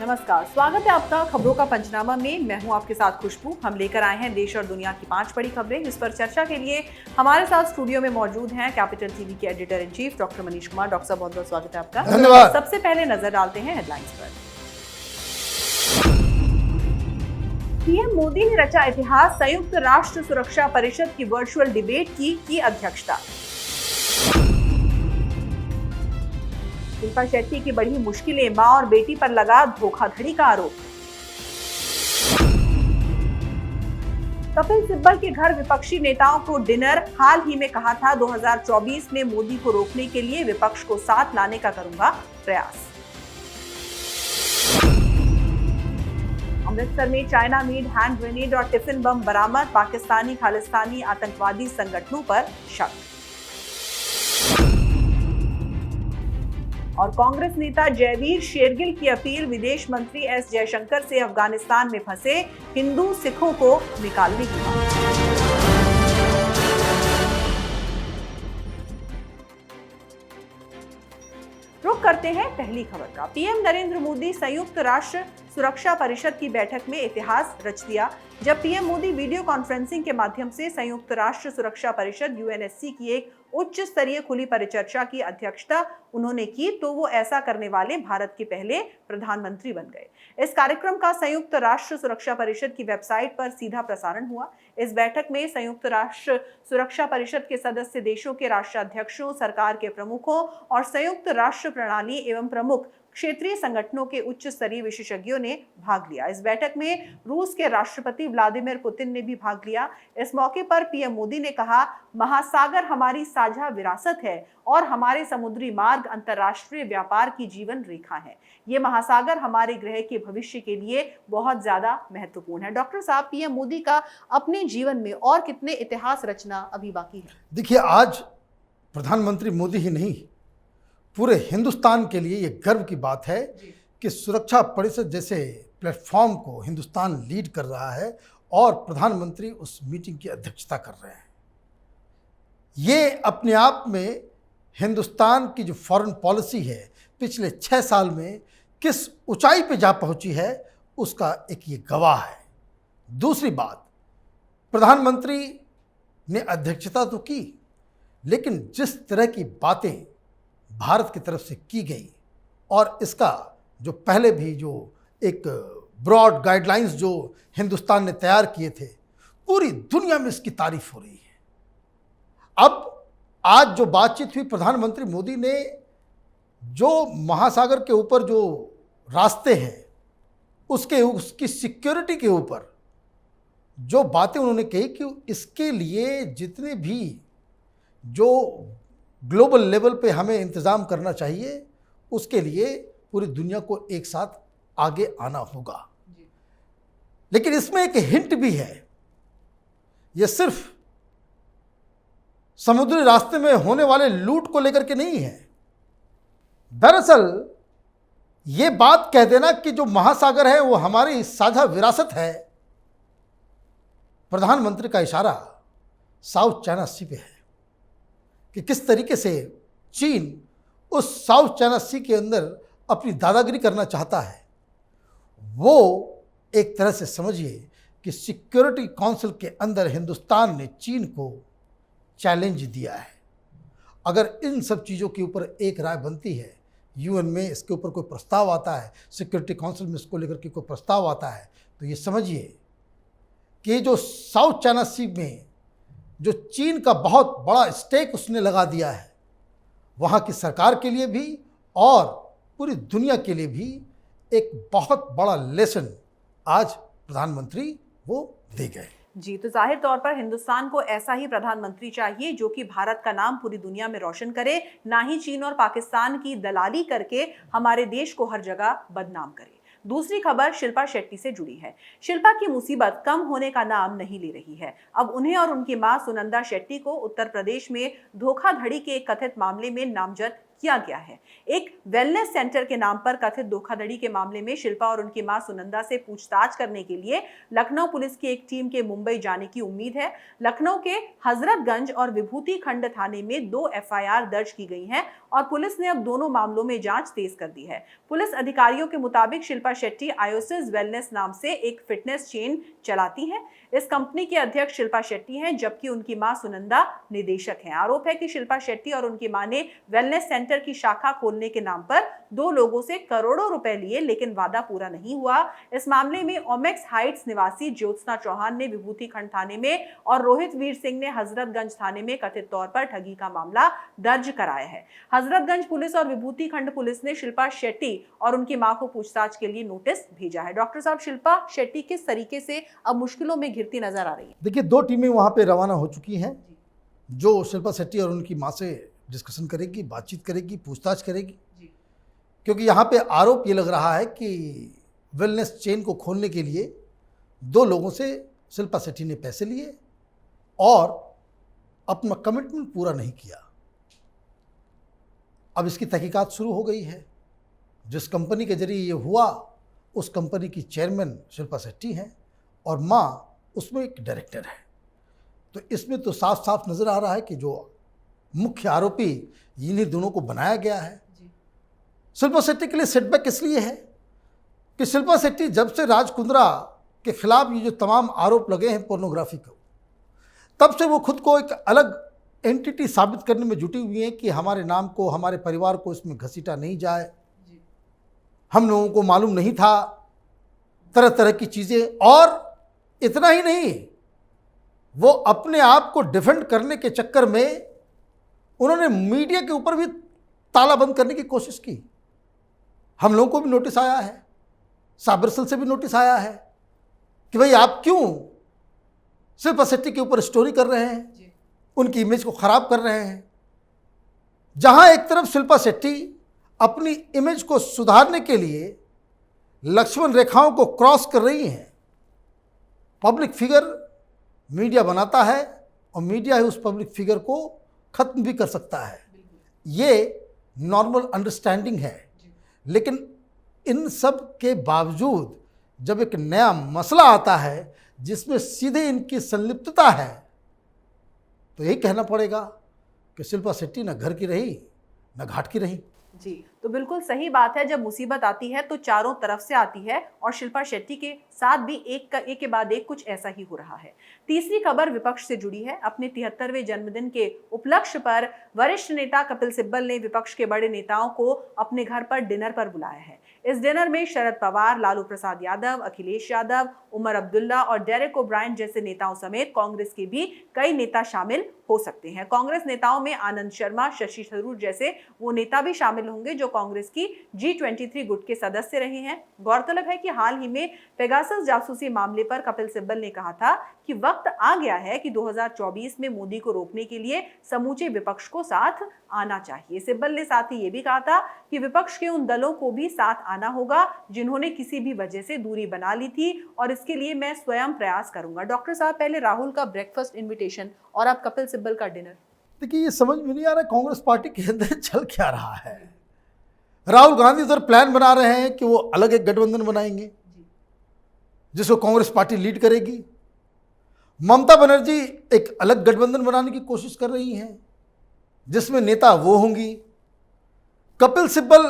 नमस्कार, स्वागत है आपका खबरों का पंचनामा में। मैं हूं आपके साथ खुशबू। हम लेकर आए हैं देश और दुनिया की 5 बड़ी खबरें, जिस पर चर्चा के लिए हमारे साथ स्टूडियो में मौजूद हैं कैपिटल टीवी के editor in chief doctor Manish Kumar. Doctor साहब, बहुत बहुत स्वागत है आपका। धन्यवाद। सबसे पहले नजर डालते हैं हेडलाइंस पर। पीएम मोदी ने रचा इतिहास, संयुक्त राष्ट्र सुरक्षा परिषद की वर्चुअल डिबेट की अध्यक्षता। शिल्पा शेट्टी की बढ़ी मुश्किलें, मां और बेटी पर लगा धोखाधड़ी का आरोप। कपिल सिब्बल के घर विपक्षी नेताओं को डिनर, हाल ही में कहा था 2024 में मोदी को रोकने के लिए विपक्ष को साथ लाने का करूंगा प्रयास। अमृतसर में चाइना मेड हैंड ग्रेनेड और टिफिन बम बरामद, पाकिस्तानी खालिस्तानी आतंकवादी संगठनों पर शक। और कांग्रेस नेता जयवीर शेरगिल की अपील, विदेश मंत्री एस जयशंकर से अफगानिस्तान में फंसे हिंदू सिखों को निकालने की मांग। रुक करते हैं पहली खबर का। पीएम नरेंद्र मोदी संयुक्त राष्ट्र सुरक्षा परिषद की बैठक में इतिहास रच दिया। जब पीएम मोदी वीडियो कॉन्फ्रेंसिंग के माध्यम से संयुक्त राष्ट्र सुरक्षा परिषद यूएनएससी की एक उच्च स्तरीय खुली परिचर्चा की अध्यक्षता उन्होंने की, तो वो ऐसा करने वाले भारत के पहले प्रधानमंत्री बन गए। इस कार्यक्रम का संयुक्त राष्ट्र सुरक्षा परिषद की वेबसाइट पर सीधा प्रसारण हुआ। इस बैठक में संयुक्त राष्ट्र सुरक्षा परिषद के सदस्य देशों के राष्ट्राध्यक्षों, सरकार के प्रमुखों और संयुक्त राष्ट्र प्रणाली एवं प्रमुख क्षेत्रीय संगठनों के उच्च स्तरीय विशेषज्ञों ने भाग लिया। इस बैठक में रूस के राष्ट्रपति व्लादिमीर पुतिन ने भी भाग लिया। इस मौके पर पीएम मोदी ने कहा, महासागर हमारी साझा विरासत है और हमारे समुद्री मार्ग अंतर्राष्ट्रीय व्यापार की जीवन रेखा है। ये महासागर हमारे ग्रह के भविष्य के लिए बहुत ज्यादा महत्वपूर्ण है। डॉक्टर साहब, पीएम मोदी का अपने जीवन में और कितने इतिहास रचना अभी बाकी है? देखिए, आज प्रधानमंत्री मोदी ही नहीं, पूरे हिंदुस्तान के लिए ये गर्व की बात है कि सुरक्षा परिषद जैसे प्लेटफॉर्म को हिंदुस्तान लीड कर रहा है और प्रधानमंत्री उस मीटिंग की अध्यक्षता कर रहे हैं। ये अपने आप में हिंदुस्तान की जो फॉरेन पॉलिसी है पिछले 6 साल में किस ऊंचाई पे जा पहुंची है, उसका एक ये गवाह है। दूसरी बात, प्रधानमंत्री ने अध्यक्षता तो की, लेकिन जिस तरह की बातें भारत की तरफ से की गई और इसका जो पहले भी जो एक ब्रॉड गाइडलाइंस जो हिंदुस्तान ने तैयार किए थे, पूरी दुनिया में इसकी तारीफ हो रही है। अब आज जो बातचीत हुई, प्रधानमंत्री मोदी ने जो महासागर के ऊपर जो रास्ते हैं उसकी सिक्योरिटी के ऊपर जो बातें उन्होंने कही कि इसके लिए जितने भी जो ग्लोबल लेवल पे हमें इंतज़ाम करना चाहिए, उसके लिए पूरी दुनिया को एक साथ आगे आना होगा। लेकिन इसमें एक हिंट भी है, ये सिर्फ समुद्री रास्ते में होने वाले लूट को लेकर के नहीं है। दरअसल ये बात कह देना कि जो महासागर है वो हमारी साझा विरासत है, प्रधानमंत्री का इशारा साउथ चाइना सी पे है कि किस तरीके से चीन उस साउथ चाइना सी के अंदर अपनी दादागिरी करना चाहता है। वो एक तरह से समझिए कि सिक्योरिटी काउंसिल के अंदर हिंदुस्तान ने चीन को चैलेंज दिया है। अगर इन सब चीज़ों के ऊपर एक राय बनती है, यूएन में इसके ऊपर कोई प्रस्ताव आता है, सिक्योरिटी काउंसिल में इसको लेकर के कोई प्रस्ताव आता है, तो ये समझिए कि जो साउथ चाइना सी में जो चीन का बहुत बड़ा स्टेक उसने लगा दिया है, वहाँ की सरकार के लिए भी और पूरी दुनिया के लिए भी एक बहुत बड़ा लेसन आज प्रधानमंत्री वो दे गए। जी, तो जाहिर तौर पर हिंदुस्तान को ऐसा ही प्रधानमंत्री चाहिए जो कि भारत का नाम पूरी दुनिया में रोशन करे, ना ही चीन और पाकिस्तान की दलाली करके हमारे देश को हर जगह बदनाम करे। दूसरी खबर शिल्पा शेट्टी से जुड़ी है। शिल्पा की मुसीबत कम होने का नाम नहीं ले रही है। अब उन्हें और उनकी मां सुनंदा शेट्टी को उत्तर प्रदेश में धोखाधड़ी के एक कथित मामले में नामजद किया गया है। एक वेलनेस सेंटर के नाम पर कथित धोखाधड़ी के मामले में शिल्पा और उनकी मां सुनंदा से पूछताछ करने के लिए लखनऊ पुलिस की एक टीम के मुंबई जाने की उम्मीद है। लखनऊ के हजरतगंज और विभूति खंड थाने में 2 एफआईआर दर्ज की गई हैं और पुलिस ने अब दोनों मामलों में जांच तेज कर दी है। पुलिस अधिकारियों के मुताबिक शिल्पा शेट्टी आयोसिस वेलनेस नाम से एक फिटनेस चेन चलाती हैं। इस कंपनी के अध्यक्ष शिल्पा शेट्टी हैं, जबकि उनकी मां सुनंदा निदेशक हैं। आरोप है कि शिल्पा शेट्टी और उनकी मां ने वेलनेस सेंटर की शाखा खोलने के नाम पर 2 लोगों से करोड़ों रुपए लिए, लेकिन वादा पूरा नहीं हुआ। इस मामले में ओमेक्स हाइट्स निवासी ज्योत्सना चौहान ने विभूति खंड थाने में और रोहित वीर सिंह ने हजरतगंज थाने में कथित तौर पर ठगी का मामला दर्ज कराया है। हजरतगंज पुलिस और विभूति खंड पुलिस ने शिल्पा शेट्टी और उनकी मां को पूछताछ के लिए नोटिस भेजा है। डॉक्टर साहब, शिल्पा शेट्टी किस तरीके से अब मुश्किलों में घिरती नजर आ रही है? देखिए, 2 टीमें वहां पे रवाना हो चुकी हैं जो शिल्पा शेट्टी और उनकी मां से डिस्कशन करेगी, बातचीत करेगी, पूछताछ करेगी। क्योंकि यहाँ पे आरोप ये लग रहा है कि वेलनेस चेन को खोलने के लिए 2 लोगों से शिल्पा शेट्टी ने पैसे लिए और अपना कमिटमेंट पूरा नहीं किया। अब इसकी तहकीकात शुरू हो गई है। जिस कंपनी के जरिए ये हुआ, उस कंपनी की चेयरमैन शिल्पा शेट्टी हैं और माँ उसमें एक डायरेक्टर है। तो इसमें तो साफ साफ नज़र आ रहा है कि जो मुख्य आरोपी इन्हीं दोनों को बनाया गया है। शिल्पा शेट्टी के लिए सेटबैक इसलिए है कि शिल्पा शेट्टी जब से राज कुंद्रा के खिलाफ ये जो तमाम आरोप लगे हैं पोर्नोग्राफी को, तब से वो खुद को एक अलग एंटिटी साबित करने में जुटी हुई है कि हमारे नाम को, हमारे परिवार को इसमें घसीटा नहीं जाए, हम लोगों को मालूम नहीं था, तरह तरह की चीज़ें। और इतना ही नहीं, वो अपने आप को डिफेंड करने के चक्कर में उन्होंने मीडिया के ऊपर भी ताला बंद करने की कोशिश की। हम लोगों को भी नोटिस आया है, साइबर सेल से भी नोटिस आया है कि भाई आप क्यों शिल्पा शेट्टी के ऊपर स्टोरी कर रहे हैं, उनकी इमेज को खराब कर रहे हैं। जहां एक तरफ शिल्पा शेट्टी अपनी इमेज को सुधारने के लिए लक्ष्मण रेखाओं को क्रॉस कर रही हैं, पब्लिक फिगर मीडिया बनाता है और मीडिया ही उस पब्लिक फिगर को खत्म भी कर सकता है। ये नॉर्मल अंडरस्टैंडिंग है। लेकिन इन सब के बावजूद जब एक नया मसला आता है जिसमें सीधे इनकी संलिप्तता है, तो यही कहना पड़ेगा कि शिल्पा शेट्टी न घर की रही न घाट की रही। जी, तो बिल्कुल सही बात है। जब मुसीबत आती है तो चारों तरफ से आती है और शिल्पा शेट्टी के साथ भी एक के बाद एक कुछ ऐसा ही हो रहा है। तीसरी खबर विपक्ष से जुड़ी है। अपने 73वें जन्मदिन के उपलक्ष्य पर वरिष्ठ नेता कपिल सिब्बल ने विपक्ष के बड़े नेताओं को अपने घर पर डिनर पर बुलाया है। इस डिनर में शरद पवार, लालू प्रसाद यादव, अखिलेश यादव, उमर अब्दुल्ला और डेरेक ओब्रायन जैसे नेताओं समेत कांग्रेस के भी कई नेता शामिल हो सकते हैं। कांग्रेस नेताओं में आनंद शर्मा, शशि थरूर जैसे वो नेता भी शामिल होंगे जो कांग्रेस की G23 गुट के सदस्य रहे हैं। गौरतलब है कि हाल ही में पेगासस जासूसी मामले पर कपिल सिब्बल ने कहा था कि वक्त आ गया है कि 2024 में मोदी को रोकने के लिए समूचे विपक्ष को साथ आना चाहिए। सिब्बल ने साथ ही ये भी कहा था कि विपक्ष के उन दलों को भी साथ आना होगा जिन्होंने किसी भी वजह से दूरी बना ली थी और इसके लिए मैं स्वयं प्रयास करूंगा। डॉक्टर साहब, पहले राहुल का ब्रेकफास्ट इनविटेशन और अब कपिल सिब्बल का डिनर। देखिए, ये समझ में नहीं आ रहा कांग्रेस पार्टी के अंदर चल क्या रहा है। राहुल गांधी उधर प्लान बना रहे हैं कि वो अलग एक गठबंधन बनाएंगे जिसको कांग्रेस पार्टी लीड करेगी। ममता बनर्जी एक अलग गठबंधन बनाने की कोशिश कर रही हैं जिसमें नेता वो होंगी। कपिल सिब्बल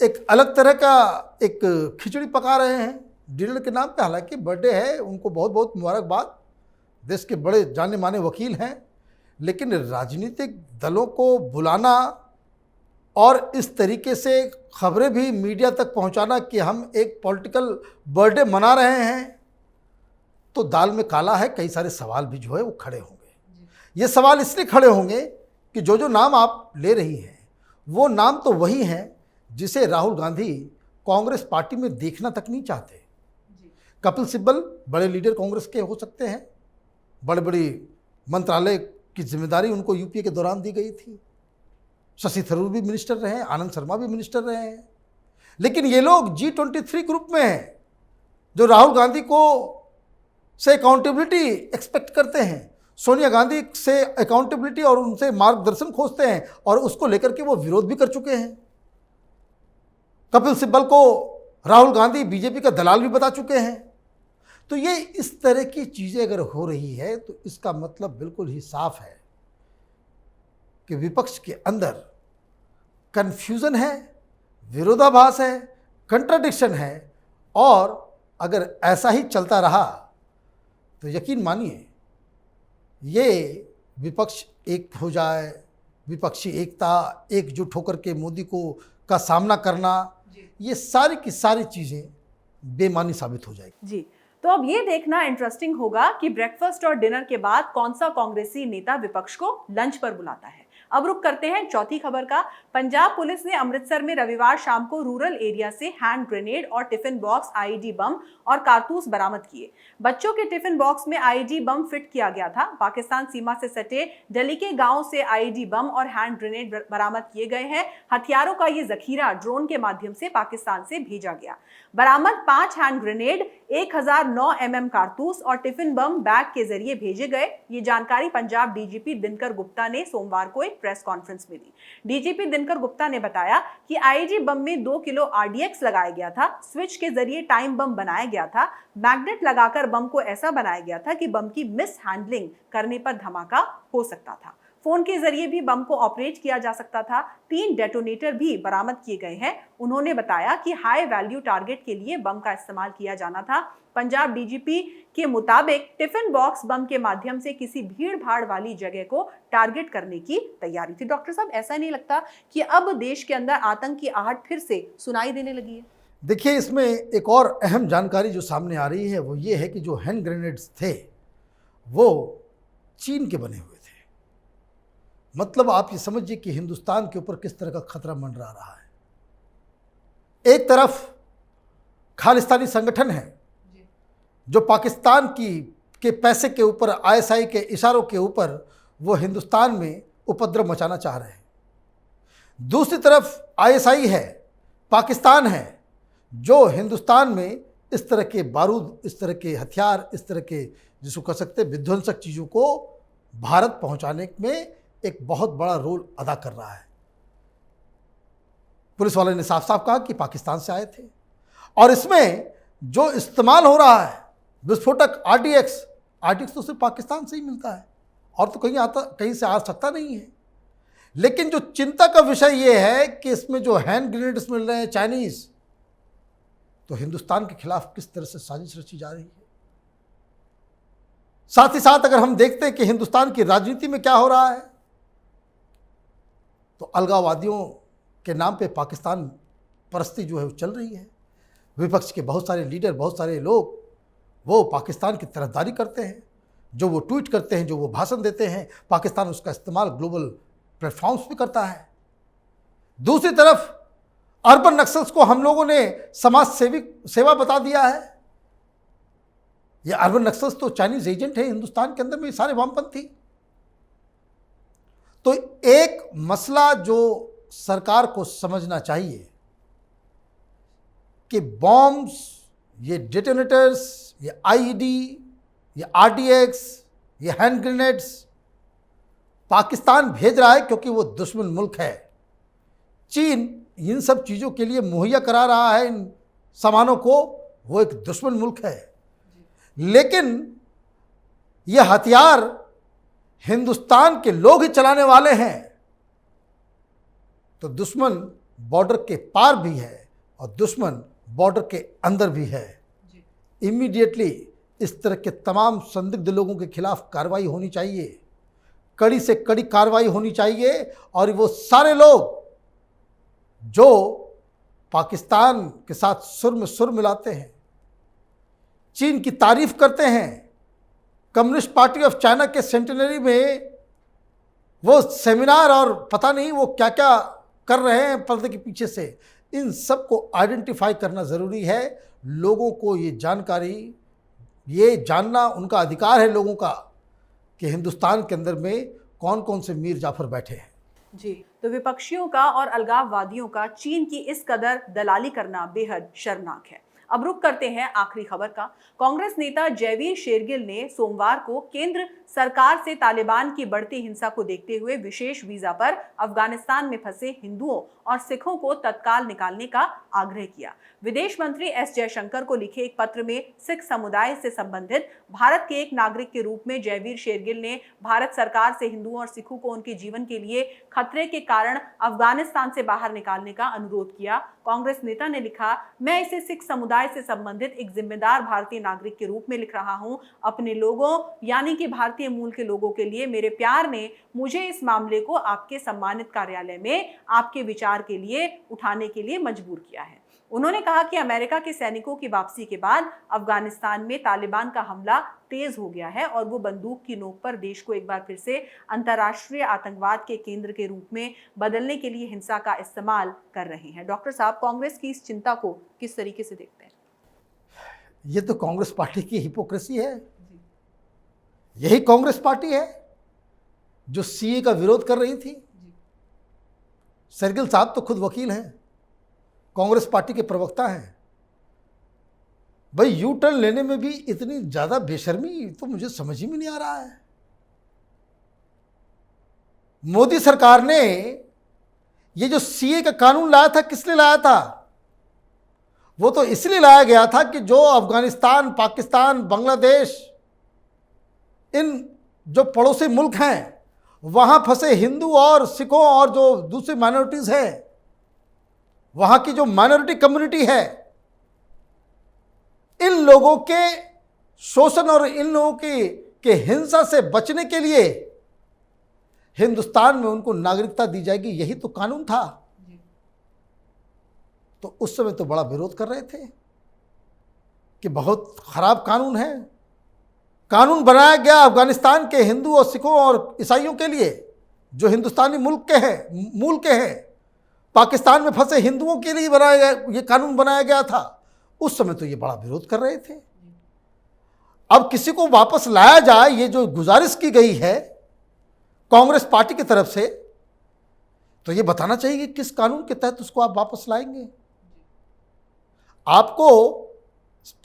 एक अलग तरह का एक खिचड़ी पका रहे हैं डिनर के नाम पे। हालांकि बर्थडे है, उनको बहुत बहुत मुबारकबाद, देश के बड़े जाने माने वकील हैं, लेकिन राजनीतिक दलों को बुलाना और इस तरीके से खबरें भी मीडिया तक पहुंचाना कि हम एक पॉलिटिकल बर्थडे मना रहे हैं, तो दाल में काला है। कई सारे सवाल भी जो है वो खड़े होंगे। ये सवाल इसलिए खड़े होंगे कि जो नाम आप ले रही हैं वो नाम तो वही हैं जिसे राहुल गांधी कांग्रेस पार्टी में देखना तक नहीं चाहते। कपिल सिब्बल बड़े लीडर कांग्रेस के हो सकते हैं, बड़े बड़ी मंत्रालय की जिम्मेदारी उनको यूपीए के दौरान दी गई थी। शशि थरूर भी मिनिस्टर रहे हैं, आनंद शर्मा भी मिनिस्टर रहे हैं, लेकिन ये लोग G23 ग्रुप में हैं जो राहुल गांधी को से अकाउंटेबिलिटी एक्सपेक्ट करते हैं, सोनिया गांधी से अकाउंटेबिलिटी और उनसे मार्गदर्शन खोजते हैं और उसको लेकर के वो विरोध भी कर चुके हैं। कपिल सिब्बल को राहुल गांधी बीजेपी का दलाल भी बता चुके हैं। तो ये इस तरह की चीज़ें अगर हो रही है तो इसका मतलब बिल्कुल ही साफ है कि विपक्ष के अंदर कन्फ्यूज़न है, विरोधाभास है, कंट्राडिक्शन है। और अगर ऐसा ही चलता रहा तो यकीन मानिए ये विपक्ष एक हो जाए, विपक्षी एकता, एकजुट होकर के मोदी को का सामना करना, ये सारी की सारी चीज़ें बेमानी साबित हो जाएगी। जी, तो अब ये देखना इंटरेस्टिंग होगा कि ब्रेकफास्ट और डिनर के बाद कौन सा कांग्रेसी नेता विपक्ष को लंच पर बुलाता है। अब रुक करते हैं चौथी खबर का। पंजाब पुलिस ने अमृतसर में रविवार शाम को रूरल एरिया से हैंड ग्रेनेड और टिफिन बॉक्स, आईईडी बम और कारतूस बरामद किए। बच्चों के टिफिन बॉक्स में आईईडी बम फिट किया गया था। पाकिस्तान सीमा से सटे दिल्ली के गांव से आईईडी बम और हैंड ग्रेनेड बरामद किए गए हैं। हथियारों का ये जखीरा ड्रोन के माध्यम से पाकिस्तान से भेजा गया। बरामद 5 हैंड ग्रेनेड, 1009 mm कारतूस और टिफिन बम बैग के जरिए भेजे गए। ये जानकारी पंजाब डीजीपी दिनकर गुप्ता ने सोमवार को एक प्रेस कॉन्फ्रेंस में दी। डीजीपी दिनकर गुप्ता ने बताया कि आईईडी बम में 2 किलो आरडीएक्स लगाया गया था। स्विच के जरिए टाइम बम बनाया गया था। मैग्नेट लगाकर बम को ऐसा बनाया गया था कि बम की मिस हैंडलिंग करने पर धमाका हो सकता था। फोन के जरिए भी बम को ऑपरेट किया जा सकता था। 3 डेटोनेटर भी बरामद किए गए हैं। उन्होंने बताया कि हाई वैल्यू टारगेट के लिए बम का इस्तेमाल किया जाना था। पंजाब डीजीपी के मुताबिक टिफिन बॉक्स बम के माध्यम से किसी भीड़ भाड़ वाली जगह को टारगेट करने की तैयारी थी। डॉक्टर साहब, ऐसा नहीं लगता कि अब देश के अंदर आतंक की आहट फिर से सुनाई देने लगी है? देखिए, इसमें एक और अहम जानकारी जो सामने आ रही है वो ये है कि जो हैंड ग्रेनेड्स थे वो चीन के बने हुए थे। मतलब आप ये समझिए कि हिंदुस्तान के ऊपर किस तरह का खतरा मंडरा रहा है। एक तरफ खालिस्तानी संगठन है जो पाकिस्तान के पैसे के ऊपर, आईएसआई के इशारों के ऊपर वो हिंदुस्तान में उपद्रव मचाना चाह रहे हैं। दूसरी तरफ आईएसआई है, पाकिस्तान है, जो हिंदुस्तान में इस तरह के बारूद, इस तरह के हथियार, इस तरह के जिसको कह सकते हैं विध्वंसक चीज़ों को भारत पहुंचाने में एक बहुत बड़ा रोल अदा कर रहा है। पुलिस वाले ने साफ साफ कहा कि पाकिस्तान से आए थे। और इसमें जो इस्तेमाल हो रहा है विस्फोटक आरडीएक्स तो सिर्फ पाकिस्तान से ही मिलता है और तो कहीं से आ सकता नहीं है। लेकिन जो चिंता का विषय ये है कि इसमें जो हैंड ग्रेनेड्स मिल रहे हैं चाइनीज, तो हिंदुस्तान के खिलाफ किस तरह से साजिश रची जा रही है। साथ ही साथ अगर हम देखते हैं कि हिंदुस्तान की राजनीति में क्या हो रहा है, तो अलगाववादियों के नाम पे पाकिस्तान परस्ती जो है वो चल रही है। विपक्ष के बहुत सारे लीडर, बहुत सारे लोग वो पाकिस्तान की तरफदारी करते हैं। जो वो ट्वीट करते हैं, जो वो भाषण देते हैं, पाकिस्तान उसका इस्तेमाल ग्लोबल प्लेटफॉर्म्स पे करता है। दूसरी तरफ अर्बन नक्सल्स को हम लोगों ने समाज सेवा बता दिया है। ये अर्बन नक्सल्स तो चाइनीज एजेंट है हिंदुस्तान के अंदर में, सारे वामपंथी। तो एक मसला जो सरकार को समझना चाहिए कि बॉम्ब्स, ये डेटोनेटर्स, ये आईईडी, ये आरडीएक्स, ये हैंड ग्रेनेड्स पाकिस्तान भेज रहा है क्योंकि वो दुश्मन मुल्क है। चीन इन सब चीज़ों के लिए मुहैया करा रहा है इन सामानों को, वो एक दुश्मन मुल्क है। लेकिन ये हथियार हिंदुस्तान के लोग ही चलाने वाले हैं, तो दुश्मन बॉर्डर के पार भी है और दुश्मन बॉर्डर के अंदर भी है। इमीडिएटली इस तरह के तमाम संदिग्ध लोगों के खिलाफ कार्रवाई होनी चाहिए, कड़ी से कड़ी कार्रवाई होनी चाहिए। और वो सारे लोग जो पाकिस्तान के साथ सुर में सुर मिलाते हैं, चीन की तारीफ करते हैं, कम्युनिस्ट पार्टी ऑफ चाइना के सेंटेनरी में वो सेमिनार और पता नहीं वो क्या क्या कर रहे हैं पर्दे के पीछे से, इन सब को आइडेंटिफाई करना ज़रूरी है। लोगों को ये जानकारी, ये जानना उनका अधिकार है लोगों का कि हिंदुस्तान के अंदर में कौन कौन से मीर जाफर बैठे हैं। जी, तो विपक्षियों का और अलगाववादियों का चीन की इस कदर दलाली करना बेहद शर्मनाक है। अब रुख करते हैं आखिरी खबर का। कांग्रेस नेता जयवीर शेरगिल ने सोमवार को केंद्र सरकार से तालिबान की बढ़ती हिंसा को देखते हुए विशेष वीजा पर अफगानिस्तान में फंसे हिंदुओं और सिखों को तत्काल निकालने का आग्रह किया। विदेश मंत्री एस जयशंकर को लिखे एक पत्र में सिख समुदाय से संबंधित भारत के एक नागरिक के रूप में जयवीर शेरगिल ने भारत सरकार से हिंदुओं और सिखों को उनके जीवन के लिए खतरे के कारण अफगानिस्तान से बाहर निकालने का अनुरोध किया। कांग्रेस नेता ने लिखा, मैं इसे सिख समुदाय से संबंधित एक जिम्मेदार भारतीय नागरिक के रूप में लिख रहा हूं। अपने लोगों यानी कि भारतीय मूल के लोगों के लिए मेरे प्यार ने मुझे इस मामले को आपके सम्मानित कार्यालय में आपके विचार के लिए उठाने के लिए मजबूर किया है। उन्होंने कहा कि अमेरिका के सैनिकों की वापसी के बाद अफगानिस्तान में तालिबान का हमला तेज हो गया है और वो बंदूक की नोक पर देश को एक बार फिर से अंतर्राष्ट्रीय आतंकवाद के केंद्र के रूप में बदलने के लिए हिंसा का इस्तेमाल कर रहे हैं। डॉक्टर साहब, कांग्रेस की इस चिंता को किस तरीके से देखते हैं? ये तो कांग्रेस पार्टी की हिपोक्रेसी है। यही कांग्रेस पार्टी है जो सीए का विरोध कर रही थी। शेरगिल साहब तो खुद वकील हैं, कांग्रेस पार्टी के प्रवक्ता हैं। भाई यू टर्न लेने में भी इतनी ज्यादा बेशर्मी तो मुझे समझ ही में नहीं आ रहा है। मोदी सरकार ने ये जो सीए का कानून लाया था, किस लिए लाया था? वो तो इसलिए लाया गया था कि जो अफगानिस्तान, पाकिस्तान, बांग्लादेश, इन जो पड़ोसी मुल्क हैं वहां फंसे हिंदू और सिखों और जो दूसरी माइनॉरिटीज हैं, वहां की जो माइनॉरिटी कम्युनिटी है, इन लोगों के शोषण और इन लोगों के हिंसा से बचने के लिए हिंदुस्तान में उनको नागरिकता दी जाएगी, यही तो कानून था। तो उस समय तो बड़ा विरोध कर रहे थे कि बहुत खराब कानून है। कानून बनाया गया अफगानिस्तान के हिंदू और सिखों और ईसाइयों के लिए जो हिंदुस्तानी मुल्क के हैं, मूल के हैं। पाकिस्तान में फंसे हिंदुओं के लिए बनाया गया, ये कानून बनाया गया था। उस समय तो ये बड़ा विरोध कर रहे थे। अब किसी को वापस लाया जाए, ये जो गुजारिश की गई है कांग्रेस पार्टी की तरफ से, तो ये बताना चाहिए कि किस कानून के तहत उसको आप वापस लाएंगे। आपको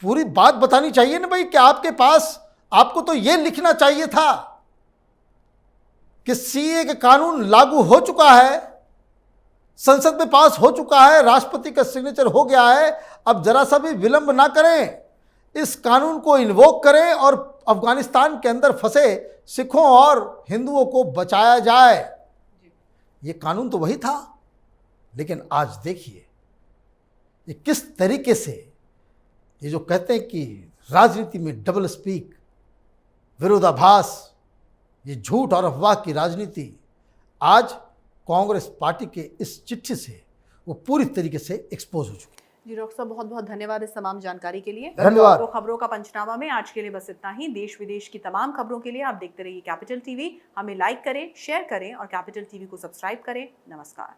पूरी बात बतानी चाहिए ना भाई, कि आपके पास, आपको तो ये लिखना चाहिए था कि सीए का कानून लागू हो चुका है, संसद में पास हो चुका है, राष्ट्रपति का सिग्नेचर हो गया है। अब जरा सा भी विलंब ना करें, इस कानून को इन्वोक करें और अफगानिस्तान के अंदर फंसे सिखों और हिंदुओं को बचाया जाए। ये कानून तो वही था। लेकिन आज देखिए ये किस तरीके से, ये जो कहते हैं कि राजनीति में डबल स्पीक, विरोधाभास, ये झूठ और अफवाह की राजनीति आज कांग्रेस पार्टी के इस चिट्ठी से वो पूरी तरीके से एक्सपोज हो चुकी है। जी डॉक्टर साहब, बहुत बहुत धन्यवाद इस तमाम जानकारी के लिए। धन्यवाद। तो खबरों का पंचनामा में आज के लिए बस इतना ही। देश विदेश की तमाम खबरों के लिए आप देखते रहिए कैपिटल टीवी। हमें लाइक करें, शेयर करें और कैपिटल टीवी को सब्सक्राइब करें। नमस्कार।